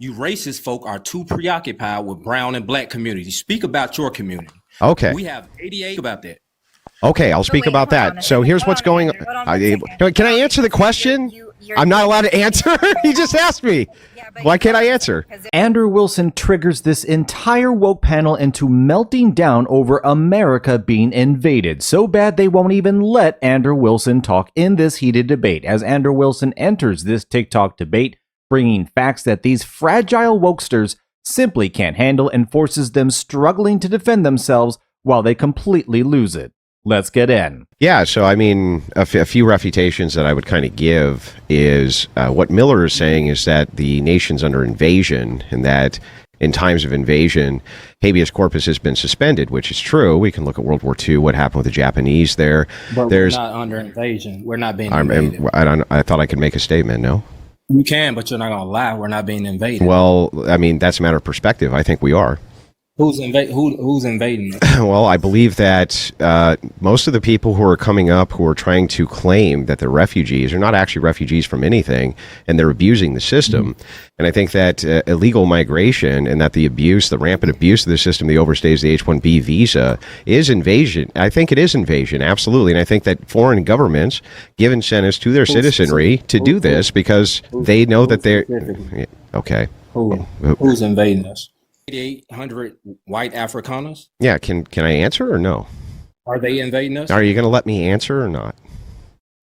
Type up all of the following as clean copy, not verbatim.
You racist folk are too preoccupied with brown and black communities. Speak about your community. Okay. We have 88 about that. Okay, I'll speak about that. So here's what's going on. Can I answer the question? I'm not allowed to answer? He just asked me. Why can't I answer? Andrew Wilson triggers this entire woke panel into melting down over America being invaded. So bad they won't even let Andrew Wilson talk in this heated debate. As Andrew Wilson enters this TikTok debate, bringing facts that these fragile wokesters simply can't handle and forces them struggling to defend themselves while they completely lose it. Let's get in. Yeah, so I mean, a few refutations that I would kind of give is what Miller is saying is that the nation's under invasion, and that in times of invasion, habeas corpus has been suspended, which is true. We can look at World War II, what happened with the Japanese there. But we're not under invasion. We're not being invaded. I thought I could make a statement, no? You can, but you're not going to lie. We're not being invaded. Well, I mean, that's a matter of perspective. I think we are. Who's invading us? Well, I believe that most of the people who are coming up who are trying to claim that they're refugees are not actually refugees from anything, and they're abusing the system. Mm-hmm. And I think that illegal migration and that the rampant abuse of the system, the overstays, the H-1B visa is invasion. I think it is invasion, absolutely. And I think that foreign governments give incentives to their citizenry to do this because they know that they're... Okay. Who's invading us? 8,800 white Afrikaners? Yeah, can I answer or no? Are they invading us? Are you going to let me answer or not?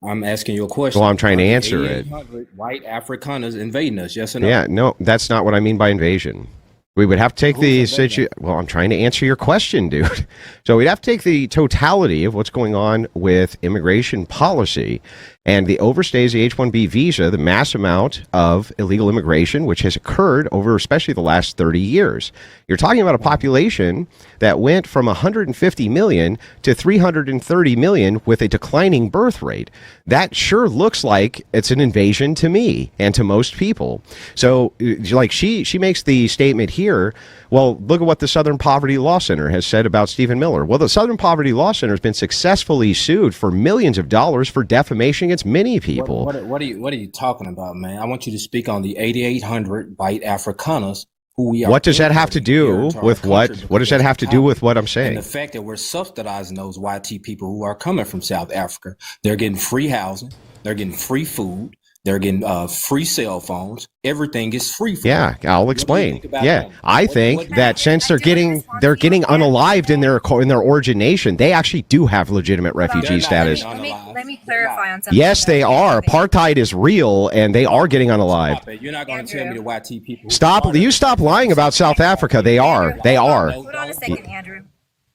I'm asking you a question. Well, I'm trying to answer it. 8,800 white Afrikaners invading us, yes or no? Yeah, no, that's not what I mean by invasion. We would have to take the situation. Well, I'm trying to answer your question, dude. So we'd have to take the totality of what's going on with immigration policy and the overstays, the H-1B visa, the mass amount of illegal immigration, which has occurred over especially the last 30 years. You're talking about a population that went from 150 million to 330 million with a declining birth rate. That sure looks like it's an invasion to me and to most people. So like she makes the statement here, well, look at what the Southern Poverty Law Center has said about Stephen Miller. Well, the Southern Poverty Law Center has been successfully sued for millions of dollars for defamation against many people. What are you talking about, man? I want you to speak on the 8,800 white Afrikaners who we are. What does that have to do with what? What does that have to do with what I'm saying? And the fact that we're subsidizing those YT people who are coming from South Africa. They're getting free housing. They're getting free food. They're getting free cell phones. Everything is free for them. Yeah, I'll explain. Yeah, I think that since they're getting unalived in their origin nation, they actually do have legitimate refugee status. Let me clarify on something. Yes, they are. Apartheid is real, and they are getting unalived. You're not going to tell me the YT people. You stop lying about South Africa. They are. They are. Hold on a second, Andrew.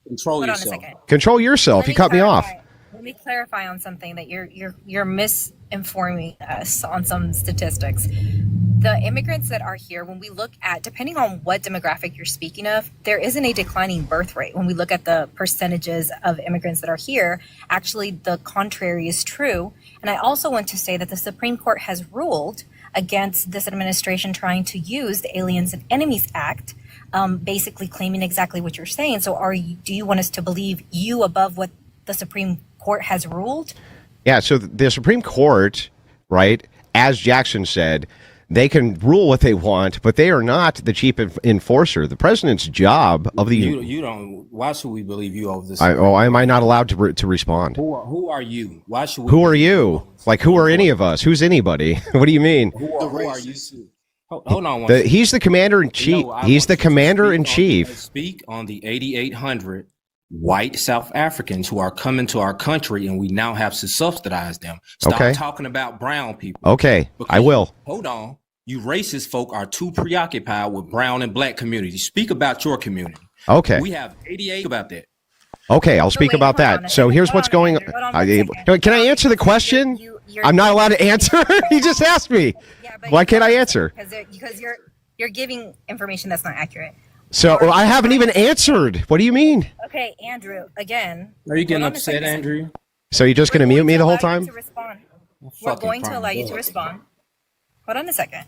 Control yourself. Control yourself. You cut me off. Let me clarify on something that you're misinforming us on some statistics. The immigrants that are here, when we look at, depending on what demographic you're speaking of, there isn't a declining birth rate. When we look at the percentages of immigrants that are here, actually the contrary is true. And I also want to say that the Supreme Court has ruled against this administration trying to use the Aliens and Enemies Act, basically claiming exactly what you're saying. So do you want us to believe you above what the Supreme Court has ruled? Yeah, so the Supreme Court, right, as Jackson said, they can rule what they want, but they are not the chief enforcer. The president's job of the... You don't... Why should we believe you over this? Am I not allowed to respond? Who are you? Why should we... Who are you? Like, who are any of us? Who's anybody? What do you mean? Who are you? Hold on one second. He's the commander-in-chief. He's the commander-in-chief. Speak on the 8,800 white South Africans who are coming to our country, and we now have to subsidize them. Stop talking about brown people. Okay, I will. Hold on. You racist folk are too preoccupied with brown and black communities. Speak about your community. Okay. We have 88 about that. Okay, I'll speak about that. So here's what's going on. Can I answer the question? I'm not allowed to answer? He just asked me. Why can't I answer? Because you're giving information that's not accurate. So I haven't even answered. What do you mean? Okay, Andrew, again. Are you getting upset, Andrew? So you're just going to mute me the whole time? We're going to allow you to respond. Hold on a second.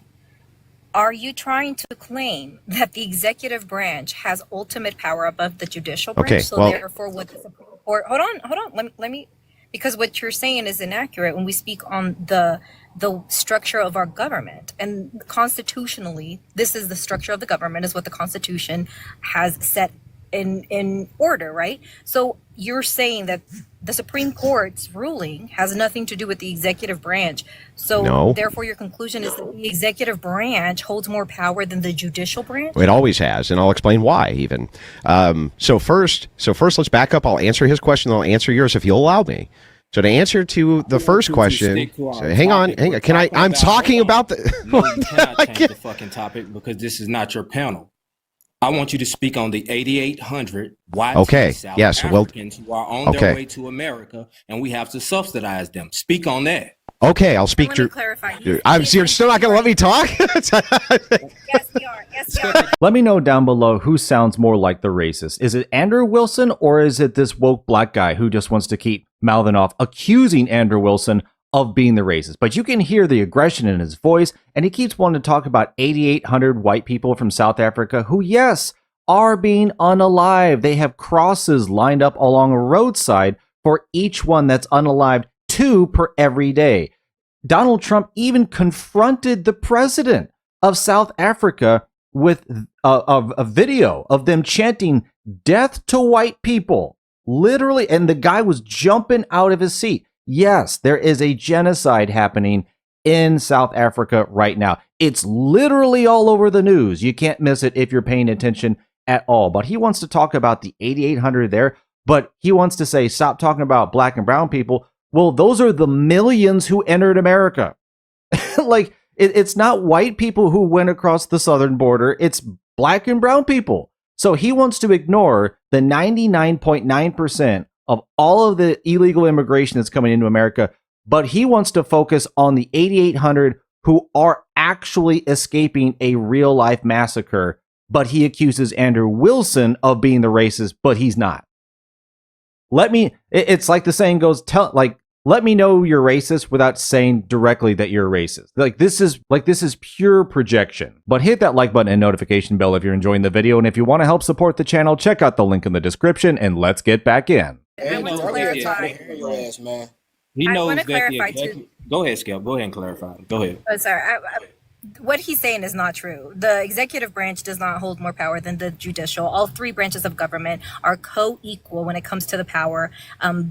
Are you trying to claim that the executive branch has ultimate power above the judicial branch? Okay, so therefore, what the Supreme Court... Hold on. Let me... Because what you're saying is inaccurate when we speak on the the structure of our government. And constitutionally, this is the structure of the government, is what the Constitution has set in order, right? So you're saying that the Supreme Court's ruling has nothing to do with the executive branch. So No. therefore your conclusion is that the executive branch holds more power than the judicial branch? It always has, and I'll explain why even. So first, let's back up. I'll answer his question, then I'll answer yours if you'll allow me. So to answer to the first question, hang on. Can I? I'm talking about the. No, you cannot change the fucking topic because this is not your panel. I want you to speak on the 8,800 white South Africans who are on their way to America, and we have to subsidize them. Speak on that. Okay, I'll speak to. You're still not going to let me talk? Yes, we are. Yes, we are. Let me know down below who sounds more like the racist. Is it Andrew Wilson or is it this woke black guy who just wants to keep mouthing off, accusing Andrew Wilson of being the racist? But you can hear the aggression in his voice, and he keeps wanting to talk about 8,800 white people from South Africa who, yes, are being unalived. They have crosses lined up along a roadside for each one that's unalived, 2 per every day. Donald Trump even confronted the president of South Africa with a video of them chanting "death to white people," literally, and the guy was jumping out of his seat. Yes, there is a genocide happening in South Africa right now. It's literally all over the news. You can't miss it if you're paying attention at all. But he wants to talk about the 8,800 there, but he wants to say, stop talking about black and brown people. Well, those are the millions who entered America. Like, it's not white people who went across the southern border. It's black and brown people. So he wants to ignore the 99.9% of all of the illegal immigration that's coming into America, but he wants to focus on the 8,800 who are actually escaping a real life massacre. But he accuses Andrew Wilson of being the racist, but he's not. It's like the saying goes, let me know you're racist without saying directly that you're racist. This is pure projection. But hit that like button and notification bell if you're enjoying the video. And if you want to help support the channel, check out the link in the description and let's get back in. I want to clarify. He knows want to clarify too. Go ahead, Skip. Go ahead and clarify. Go ahead. Oh, sorry. What he's saying is not true. The executive branch does not hold more power than the judicial. All 3 branches of government are co-equal when it comes to the power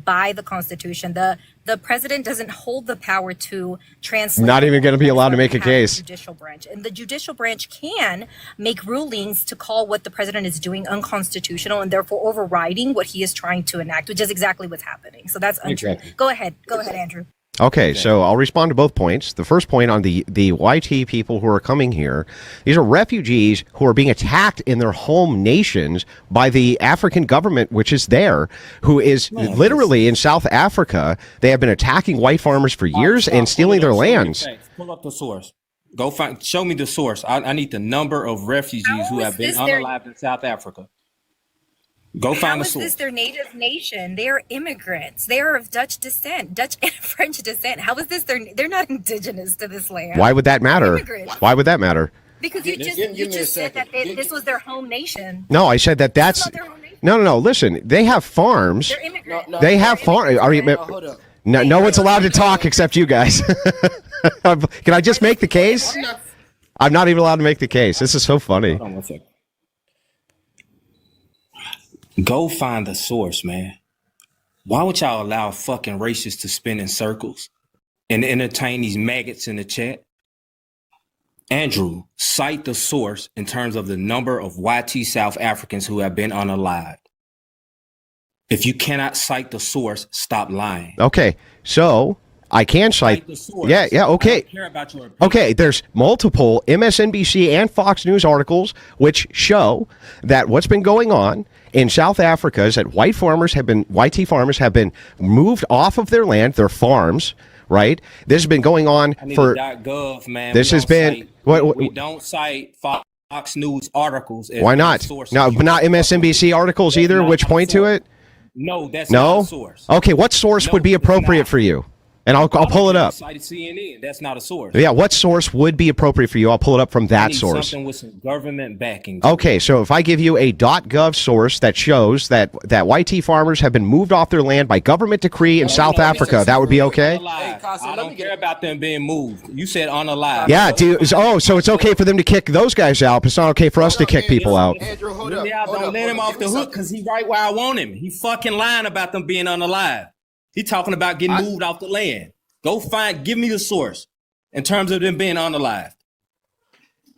by the Constitution. The president doesn't hold the power to translate. Not even going to be allowed to make a case. Judicial branch, and the judicial branch can make rulings to call what the president is doing unconstitutional and therefore overriding what he is trying to enact, which is exactly what's happening. So that's untrue. Exactly. Go ahead, Andrew. Okay, so I'll respond to both points. The first point on the YT people who are coming here, these are refugees who are being attacked in their home nations by the African government, which is there, who is literally in South Africa. They have been attacking white farmers for years and stealing their lands. Pull up the source. Show me the source. I need the number of refugees who have been unalived in South Africa. Go find the source. How is this their native nation? They are immigrants. They are of Dutch descent, Dutch and French descent. How is this they're not indigenous to this land? Why would that matter? Why would that matter? Because you just said that this was their home nation. No, I said that's no. Listen, they have farms. They're immigrants. They have farms. Are you? No one's allowed to talk except you guys. Can I just make the case? I'm not even allowed to make the case. This is so funny. Hold on 1 second. Go find the source, man. Why would y'all allow fucking racists to spin in circles and entertain these maggots in the chat? Andrew, cite the source in terms of the number of YT South Africans who have been unalived. If you cannot cite the source, stop lying. Okay, so I can cite the source. Yeah, okay. I don't care about your opinion. Okay, there's multiple MSNBC and Fox News articles which show that what's been going on in South Africa is that YT farmers have been moved off of their land, their farms, right? This has been going on for .gov, man. This has been we don't cite Fox News articles. Why not? No, but not MSNBC articles either, which point to it. No, that's not a source. Okay, what source would be appropriate for you? And I'll pull it up. Cited CNN. That's not a source. Yeah, what source would be appropriate for you? I'll pull it up from I that need source. something with some government backing. to Okay, it. so if I give you a .gov source that shows that white tea farmers have been moved off their land by government decree in South Africa, that would be okay? Unalive. Casa, I let don't me care get- about them being moved. You said unalive. Yeah, so it's okay for them to kick those guys out, but it's not okay for us to kick people out. Andrew, hold up. Yeah, hold don't up, let hold him up. off Give the me hook something. because he right where I want him. He fucking lying about them being unalive. He talking about getting moved off the land. Give me the source in terms of them being unalive.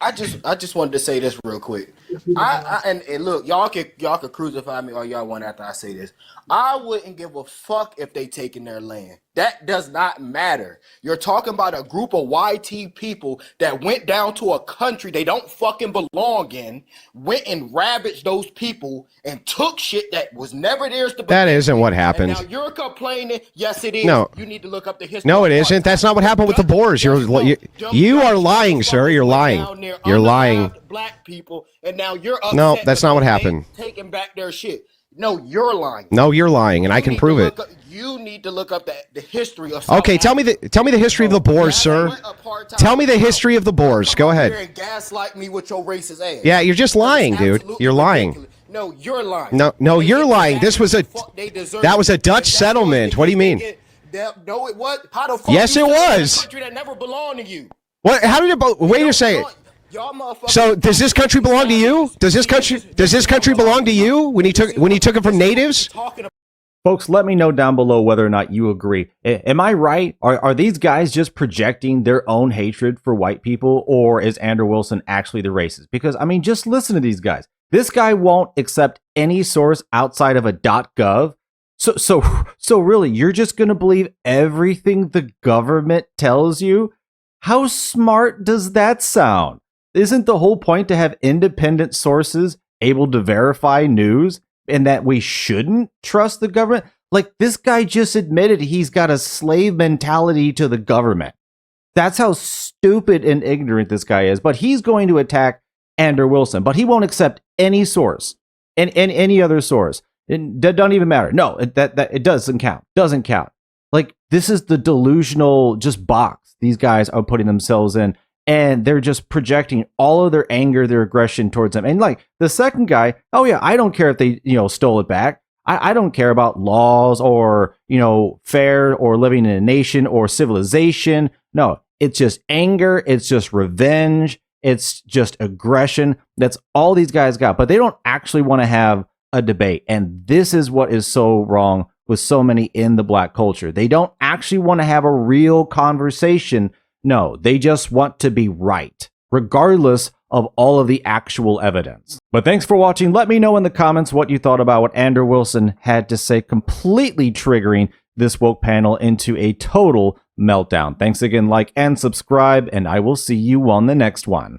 I just wanted to say this real quick. And look, y'all could crucify me all y'all want after I say this. I wouldn't give a fuck if they taking their land. That does not matter. You're talking about a group of YT people that went down to a country they don't fucking belong in, went and ravaged those people and took shit that was never theirs to begin. That isn't what And happened. now you're complaining. Yes, it is. No. You need to look up the history. No, it of isn't. apartheid. That's not what happened with the Boers. You are lying, sir. You're lying. You're lying. Black people, and now you're upset. No, that's not what because happened. they taking back their shit. No, you're lying. No, you're lying, and I can prove it. You need to look up the history of. Okay, tell me the history of the Boers, sir. Tell me the history of the Boers. Go ahead. And gaslight me with your racist ass. Yeah, you're just lying, That's dude. absolutely You're lying. ridiculous. No, you're lying. No, They you're did lying. This was that was a Dutch settlement. What do you mean? No, it was. How the fuck? Yes, you it settled in a was. country that never belonged to you. What? How did it? Wait a second. Y'all motherfuckers. So does this country belong to you? Does this country belong to you when he took it from natives? Folks, let me know down below whether or not you agree. Am I right? Are these guys just projecting their own hatred for white people, or is Andrew Wilson actually the racist? Because, I mean, just listen to these guys. This guy won't accept any source outside of a .gov. So really, you're just going to believe everything the government tells you? How smart does that sound? Isn't the whole point to have independent sources able to verify news, and that we shouldn't trust the government? Like, this guy just admitted he's got a slave mentality to the government. That's how stupid and ignorant this guy is. But he's going to attack Andrew Wilson, but he won't accept any source and any other source. It doesn't even matter. No, it doesn't count. Doesn't count. Like, this is the delusional just box these guys are putting themselves in. And they're just projecting all of their anger, their aggression towards them. And like the second guy, oh yeah, I don't care if they, stole it back. I don't care about laws or, fair or living in a nation or civilization. No, it's just anger. It's just revenge. It's just aggression. That's all these guys got. But they don't actually want to have a debate. And this is what is so wrong with so many in the black culture. They don't actually want to have a real conversation. No, they just want to be right, regardless of all of the actual evidence. But thanks for watching. Let me know in the comments what you thought about what Andrew Wilson had to say, completely triggering this woke panel into a total meltdown. Thanks again, like and subscribe, and I will see you on the next one.